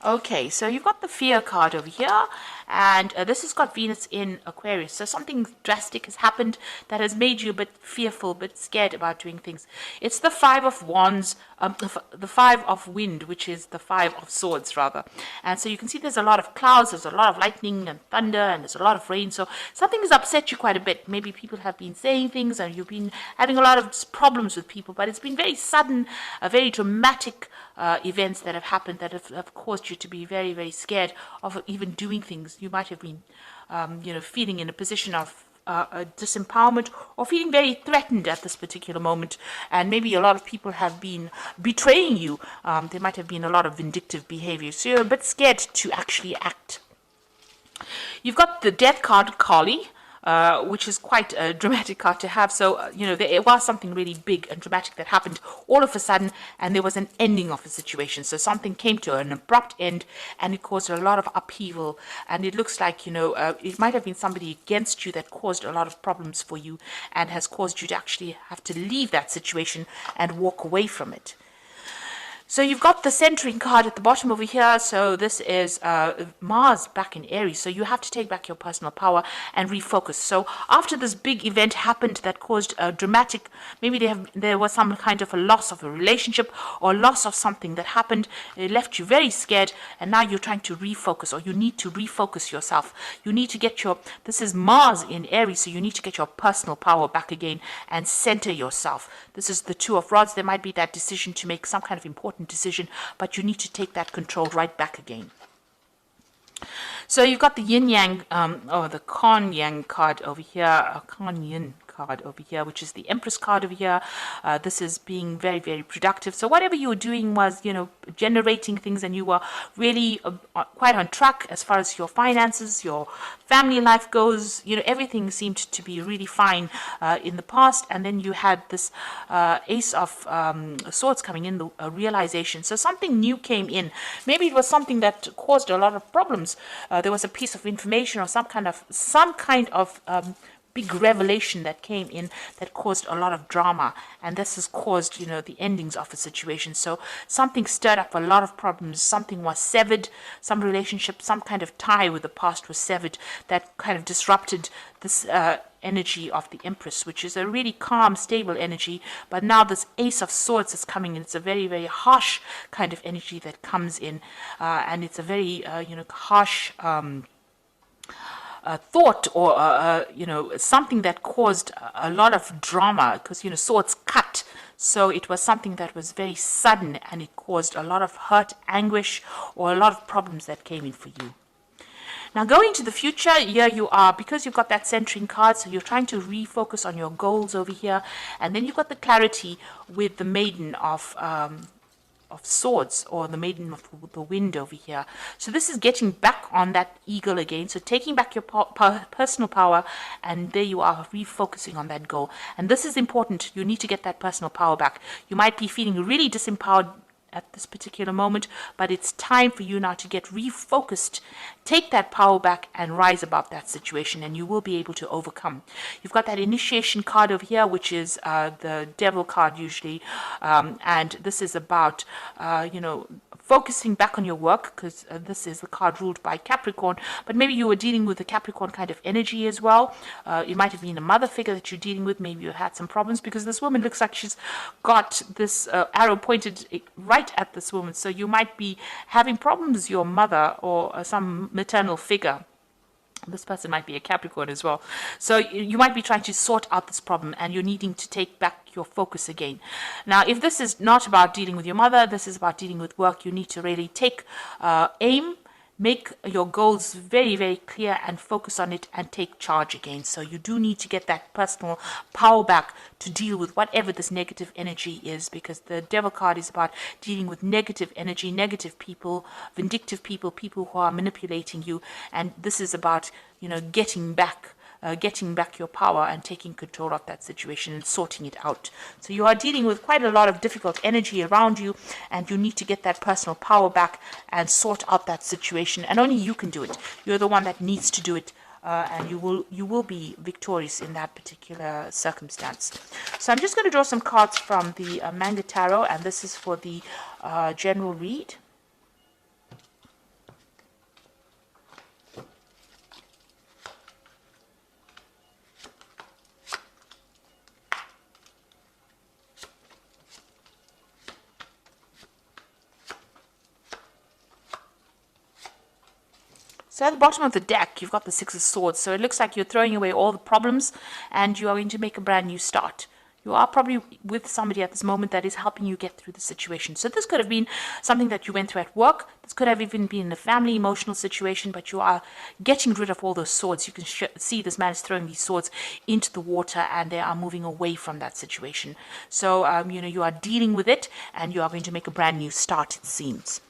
Okay, so you've got the fear card over here, and this has got Venus in Aquarius. So something drastic has happened that has made you a bit fearful, a bit scared about doing things. It's the Five of Wands, the Five of Wind, which is the Five of Swords, rather. And so you can see there's a lot of clouds, there's a lot of lightning and thunder, and there's a lot of rain. So something has upset you quite a bit. Maybe people have been saying things, and you've been having a lot of problems with people, but it's been very sudden, very dramatic events that have happened that have caused you to be very, very scared of even doing things. You might have been, feeling in a position of disempowerment or feeling very threatened at this particular moment. And maybe a lot of people have been betraying you. There might have been a lot of vindictive behavior. So you're a bit scared to actually act. You've got the death card, Kali, which is quite a dramatic card to have. So, there was something really big and dramatic that happened all of a sudden, and there was an ending of a situation. So something came to an abrupt end, and it caused a lot of upheaval. And it looks like, it might have been somebody against you that caused a lot of problems for you and has caused you to actually have to leave that situation and walk away from it. So you've got the centering card at the bottom over here. So this is Mars back in Aries. So you have to take back your personal power and refocus. So after this big event happened that caused a dramatic, maybe there was some kind of a loss of a relationship or loss of something that happened. It left you very scared, and now you're trying to refocus, or you need to refocus yourself. You need to get this is Mars in Aries, so you need to get your personal power back again and center yourself. This is the Two of Rods. There might be that decision to make some kind of important decision, but you need to take that control right back again. So you've got the yin yang, or the Kan Yang card over here, Kan Yin card over here, which is the Empress card over here. This is being very, very productive. So whatever you were doing was, generating things, and you were really quite on track as far as your finances, your family life goes. Everything seemed to be really fine in the past. And then you had this Ace of Swords coming in, the realization. So something new came in. Maybe it was something that caused a lot of problems. There was a piece of information or some kind of big revelation that came in that caused a lot of drama, and this has caused the endings of a situation. So something stirred up a lot of problems. Something was severed, some relationship, some kind of tie with the past was severed that kind of disrupted this energy of the Empress, which is a really calm, stable energy. But now this Ace of Swords is coming in. It's a very, very harsh kind of energy that comes in, and it's a very harsh thought, or something that caused a lot of drama, because swords cut. So it was something that was very sudden, and it caused a lot of hurt, anguish, or a lot of problems that came in for you. Now, going to the future, here you are, because you've got that centering card, so you're trying to refocus on your goals over here. And then you've got the clarity with the Maiden of Swords, or the Maiden of the Wind over here. So this is getting back on that eagle again. So taking back your personal power, and there you are, refocusing on that goal. And this is important. You need to get that personal power back. You might be feeling really disempowered at this particular moment, but it's time for you now to get refocused, take that power back, and rise above that situation, and you will be able to overcome. You've got that initiation card over here, which is the Devil card usually, and this is about focusing back on your work, because this is the card ruled by Capricorn. But maybe you were dealing with a Capricorn kind of energy as well. It might have been a mother figure that you're dealing with. Maybe you had some problems, because this woman looks like she's got this arrow pointed right at this woman. So you might be having problems with your mother or some maternal figure. This person might be a Capricorn as well. So you might be trying to sort out this problem, and you're needing to take back your focus again. Now, if this is not about dealing with your mother, this is about dealing with work, you need to really take aim, make your goals very, very clear, and focus on it, and take charge again. So you do need to get that personal power back to deal with whatever this negative energy is, because the Devil card is about dealing with negative energy, negative people, vindictive people, people who are manipulating you. And this is about, getting back your power and taking control of that situation and sorting it out. So you are dealing with quite a lot of difficult energy around you, and you need to get that personal power back and sort out that situation. And only you can do it. You're the one that needs to do it, and you will be victorious in that particular circumstance. So I'm just going to draw some cards from the Manga Tarot, and this is for the general read. So at the bottom of the deck, you've got the Six of Swords. So it looks like you're throwing away all the problems and you are going to make a brand new start. You are probably with somebody at this moment that is helping you get through the situation. So this could have been something that you went through at work. This could have even been a family emotional situation, but you are getting rid of all those swords. You can see this man is throwing these swords into the water and they are moving away from that situation. So, you are dealing with it and you are going to make a brand new start, it seems.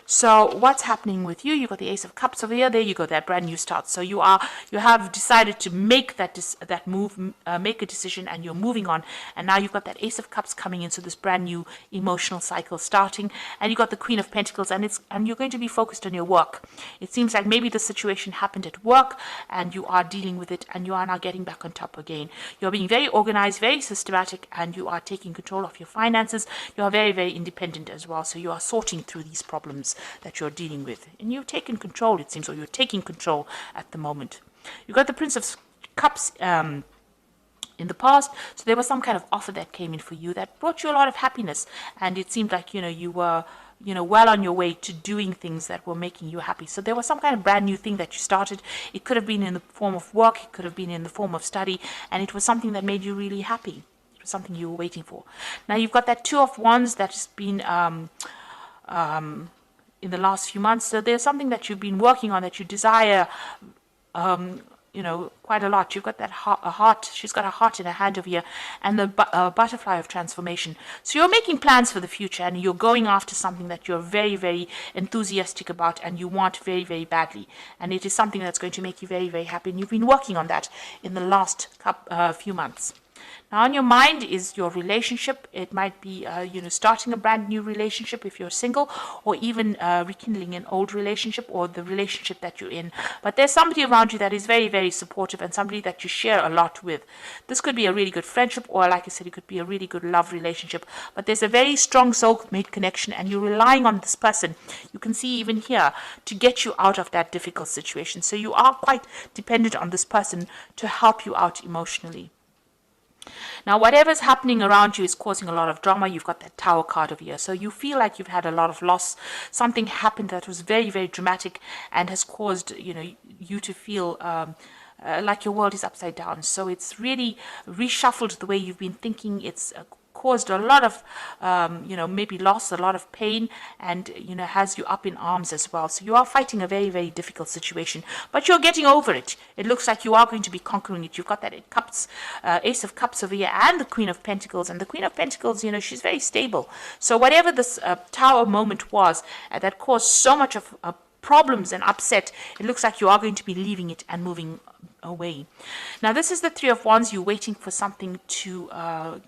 So what's happening with you? You got the Ace of Cups over here. There you go, that brand new start. So you have decided to make that move, make a decision, and you're moving on. And now you've got that Ace of Cups coming in. So this brand new emotional cycle starting, and you got the Queen of Pentacles, and you're going to be focused on your work. It seems like maybe the situation happened at work, and you are dealing with it, and you are now getting back on top again. You're being very organized, very systematic, and you are taking control of your finances. You are very, very independent as well. So you are sorting through these problems that you're dealing with, and you've taken control, it seems, or you're taking control at the moment. You got the Prince of Cups in the past, so there was some kind of offer that came in for you that brought you a lot of happiness, and it seemed like you were well on your way to doing things that were making you happy. So there was some kind of brand new thing that you started. It could have been in the form of work, it could have been in the form of study, and it was something that made you really happy. It was something you were waiting for. Now you've got that Two of Wands that has been in the last few months. So there's something that you've been working on that you desire, quite a lot. You've got that heart. She's got a heart in her hand over here, and the butterfly of transformation. So you're making plans for the future, and you're going after something that you're very, very enthusiastic about, and you want very, very badly. And it is something that's going to make you very, very happy. And you've been working on that in the last few months. Now, on your mind is your relationship. It might be, starting a brand new relationship if you're single, or even rekindling an old relationship or the relationship that you're in. But there's somebody around you that is very, very supportive and somebody that you share a lot with. This could be a really good friendship, or like I said, it could be a really good love relationship. But there's a very strong soulmate connection, and you're relying on this person. You can see even here to get you out of that difficult situation. So you are quite dependent on this person to help you out emotionally. Now, whatever's happening around you is causing a lot of drama. You've got that Tower card over here. So you feel like you've had a lot of loss. Something happened that was very, very dramatic and has caused, you to feel like your world is upside down. So it's really reshuffled the way you've been thinking. It's caused a lot of, maybe loss, a lot of pain, and, has you up in arms as well. So you are fighting a very, very difficult situation, but you're getting over it. It looks like you are going to be conquering it. You've got that Ace of Cups over here and the Queen of Pentacles. And the Queen of Pentacles, she's very stable. So whatever this Tower moment was that caused so much of problems and upset, it looks like you are going to be leaving it and moving away. Now, this is the Three of Wands. You're waiting for something to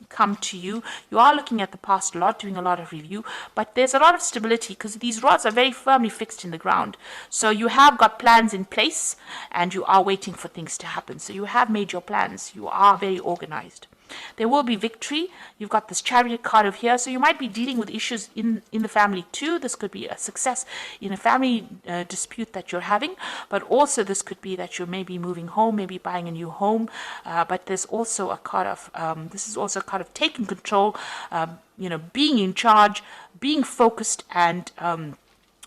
come to you. You are looking at the past a lot, doing a lot of review, but there's a lot of stability because these rods are very firmly fixed in the ground. So you have got plans in place and you are waiting for things to happen. So you have made your plans. You are very organized. There will be victory. You've got this Chariot card over here. So you might be dealing with issues in the family too. This could be a success in a family dispute that you're having. But also this could be that you're maybe moving home, maybe buying a new home. But there's also a card of, this is also a card of taking control, being in charge, being focused, and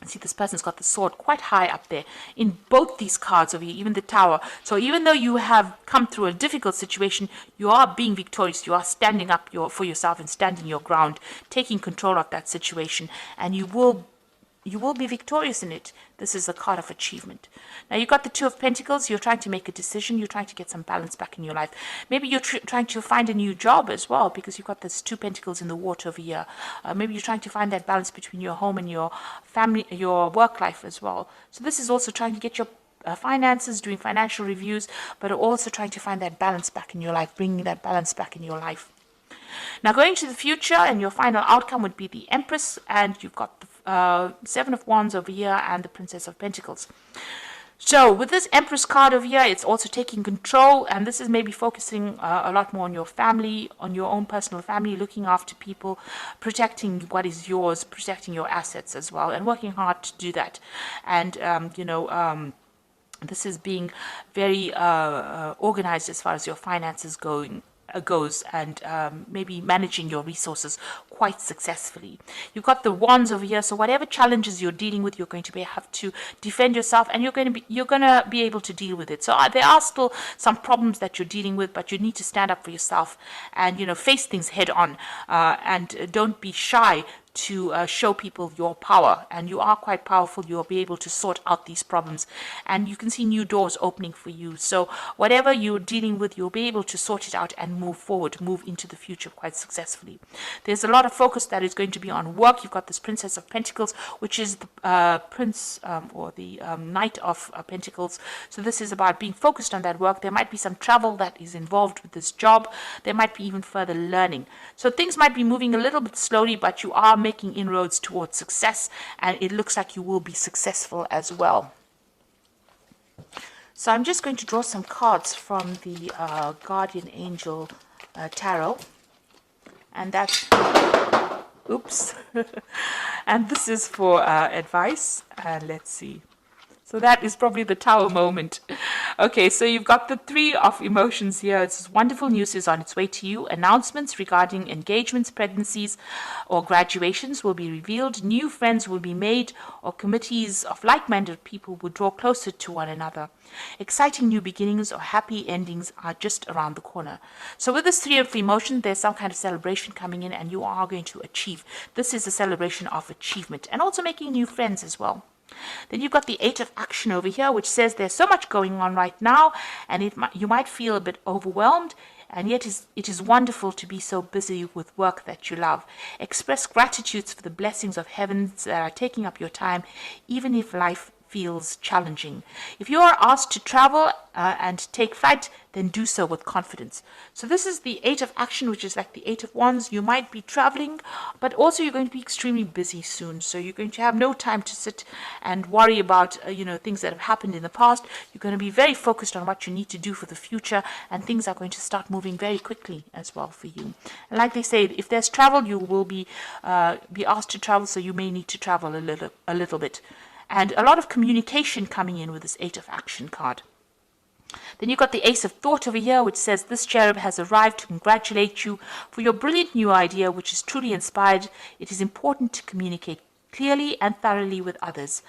see, this person's got the sword quite high up there in both these cards over here, even the Tower. So even though you have come through a difficult situation, you are being victorious. You are standing up for yourself and standing your ground, taking control of that situation, and you will be victorious in it. This is a card of achievement. Now, you've got the Two of Pentacles. You're trying to make a decision. You're trying to get some balance back in your life. Maybe you're trying to find a new job as well, because you've got this Two Pentacles in the water over here. Maybe you're trying to find that balance between your home and your family, your work life as well. So this is also trying to get your finances, doing financial reviews, but also trying to find that balance back in your life, bringing that balance back in your life. Now, going to the future, and your final outcome would be the Empress, and you've got the Seven of Wands over here and the Princess of Pentacles. So with this Empress card over here, it's also taking control, and this is maybe focusing a lot more on your family, on your own personal family, looking after people, protecting what is yours, protecting your assets as well, and working hard to do that. And, this is being very organized as far as your finances going. goes, and maybe managing your resources quite successfully. You've got the wands over here, so whatever challenges you're dealing with, you're going to have to defend yourself, and you're going to be able to deal with it. So there are still some problems that you're dealing with, but you need to stand up for yourself and face things head on, and don't be shy to show people your power. And you are quite powerful. You'll be able to sort out these problems, and you can see new doors opening for you. So whatever you're dealing with, you'll be able to sort it out and move forward, move into the future quite successfully. There's a lot of focus that is going to be on work. You've got this Princess of Pentacles, which is the prince or the Knight of Pentacles. So this is about being focused on that work. There might be some travel that is involved with this job. There might be even further learning. So things might be moving a little bit slowly, but you are making inroads towards success, and it looks like you will be successful as well. So I'm just going to draw some cards from the Guardian Angel Tarot, and that's oops and this is for advice, and let's see. So that is probably the Tower moment. Okay, so you've got the Three of Emotions here. It's wonderful news is on its way to you. Announcements regarding engagements, pregnancies, or graduations will be revealed. New friends will be made, or committees of like-minded people will draw closer to one another. Exciting new beginnings or happy endings are just around the corner. So with this Three of Emotions, there's some kind of celebration coming in, and you are going to achieve. This is a celebration of achievement, and also making new friends as well. Then you've got the Eight of Action over here, which says there's so much going on right now, and you might feel a bit overwhelmed, and yet it is wonderful to be so busy with work that you love. Express gratitude for the blessings of heavens that are taking up your time, even if life feels challenging. If you are asked to travel and take flight, then do so with confidence. So this is the Eight of Action, which is like the Eight of Wands. You might be traveling, but also you're going to be extremely busy soon. So you're going to have no time to sit and worry about things that have happened in the past. You're going to be very focused on what you need to do for the future, and things are going to start moving very quickly as well for you. And like they say, if there's travel, you will be asked to travel, so you may need to travel a little bit. And a lot of communication coming in with this Eight of Action card. Then you've got the Ace of Thought over here, which says this cherub has arrived to congratulate you for your brilliant new idea, which is truly inspired. It is important to communicate clearly and thoroughly with others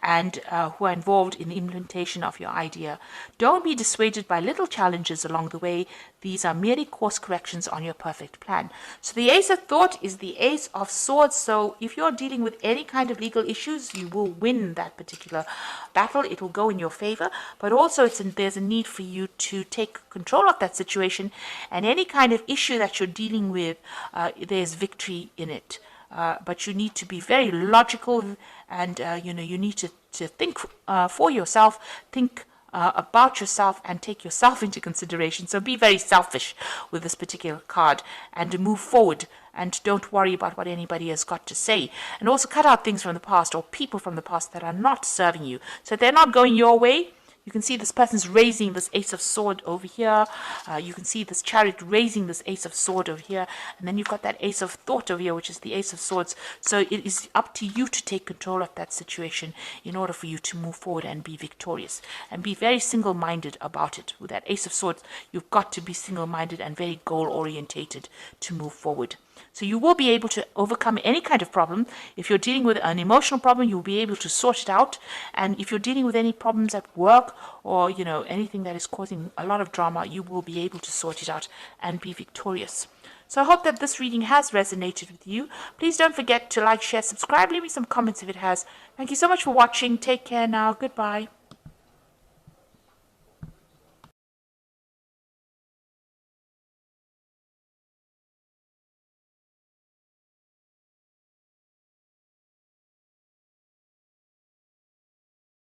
and who are involved in the implementation of your idea. Don't be dissuaded by little challenges along the way. These are merely course corrections on your perfect plan. So the Ace of Thought is the Ace of Swords. So if you're dealing with any kind of legal issues, you will win that particular battle. It will go in your favor, but also there's a need for you to take control of that situation, and any kind of issue that you're dealing with, there's victory in it. But you need to be very logical, and you need to think for yourself, think about yourself, and take yourself into consideration. So be very selfish with this particular card, and move forward, and don't worry about what anybody has got to say. And also cut out things from the past or people from the past that are not serving you. So if they're not going your way, you can see this person's raising this Ace of Sword over here. You can see this Chariot raising this Ace of Sword over here. And then you've got that Ace of Thought over here, which is the Ace of Swords. So it is up to you to take control of that situation in order for you to move forward and be victorious. And be very single-minded about it. With that Ace of Swords, you've got to be single-minded and very goal-orientated to move forward. So you will be able to overcome any kind of problem. If you're dealing with an emotional problem, you'll be able to sort it out. And if you're dealing with any problems at work, or anything that is causing a lot of drama, you will be able to sort it out and be victorious. So I hope that this reading has resonated with you. Please don't forget to like, share, subscribe, leave me some comments if it has. Thank you so much for watching. Take care now. Goodbye.